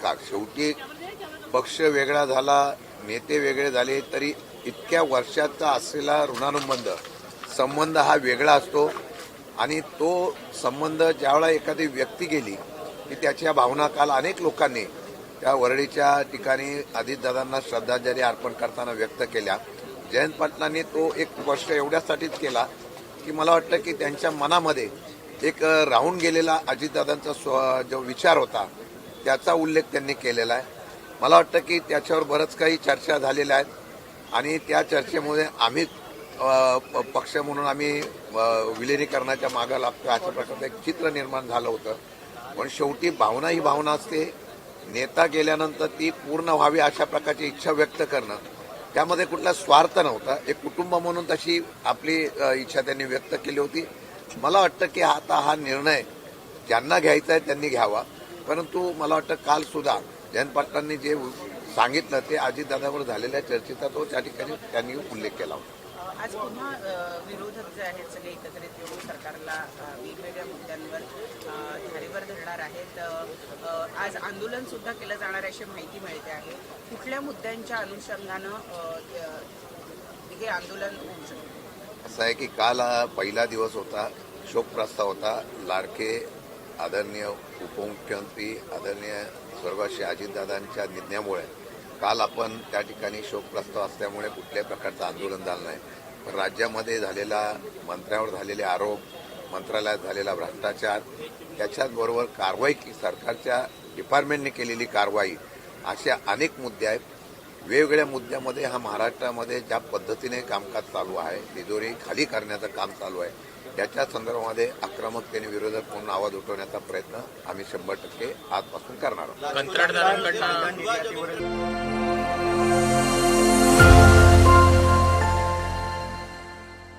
का शेवटी पक्ष वेगळा झाला, नेते वेगळे झाले, तरी इतक्या वर्षाचा असलेला ऋणानुबंध संबंध हा वेगळा असतो आणि तो संबंध ज्यावेळेला एखादी व्यक्ती गेली की त्याच्या भावना काल अनेक लोकांनी त्या वरळीच्या ठिकाणी अजितदादांना श्रद्धांजली अर्पण करताना व्यक्त केल्या. जयंत पाटलांनी तो एक स्पष्ट एवढ्यासाठीच केला की मला वाटतं की त्यांच्या मनामध्ये एक राहून गेलेला अजितदादांचा जो विचार होता त्याचा उल्लेख त्यांनी केलेला आहे. मला वाटतं की त्याच्यावर बरंच काही चर्चा झालेल्या आहेत आणि त्या चर्चेमुळे आम्ही पक्ष म्हणून आम्ही विलिनीकरणाच्या मागं लागतो अशा प्रकारचं एक चित्र निर्माण झालं होतं. पण शेवटी भावना ही भावना असते. नेता गेल्यानंतर ती पूर्ण व्हावी अशा प्रकारची इच्छा व्यक्त करणं, त्यामध्ये कुठला स्वार्थ नव्हता. एक कुटुंब म्हणून तशी आपली इच्छा त्यांनी व्यक्त केली होती. मला वाटतं की आता हा निर्णय ज्यांना घ्यायचा आहे त्यांनी घ्यावा. परंतु मला वाटतं काल सुद्धा जयंत पाटलांनी जे सांगितलं ते अजितदादावर झालेल्या चर्चेचा तो त्या ठिकाणी त्यांनी उल्लेख केला होता. आज पुन्हा विरोधक जे आहेत सगळे एकत्रित येऊन सरकारला वेगवेगळ्या मुद्द्यांवर धारेवर धरणार आहेत. आज आंदोलन सुद्धा केलं जाणार अशी माहिती मिळते आहे. कुठल्या मुद्द्यांच्या अनुषंगानं हे आंदोलन होऊ शकतं? असं आहे की काल पहिला दिवस होता, शोक प्रस्ताव होता. लाडके आदरणीय उपमुख्यमंत्री आदरणीय स्वर्गवासी अजितदादांच्या निधनामुळे काल आपण त्या ठिकाणी शोक प्रस्ताव असल्यामुळे कुठल्याही प्रकारचं आंदोलन झालं नाही. पण राज्यामध्ये झालेला मंत्र्यावर झालेले आरोप, मंत्रालयात झालेला भ्रष्टाचार, त्याच्याचबरोबर कारवाई की सरकारच्या डिपार्टमेंटने केलेली कारवाई, अशा अनेक मुद्दे आहेत. वेगवेगळ्या मुद्द्यामध्ये हा महाराष्ट्रामध्ये ज्या पद्धतीने कामकाज चालू आहे, तिजोरी खाली करण्याचं काम चालू आहे, त्याच्या संदर्भामध्ये आक्रमकतेने विरोधक म्हणून आवाज उठवण्याचा प्रयत्न आम्ही 100% आजपासून करणार आहोत.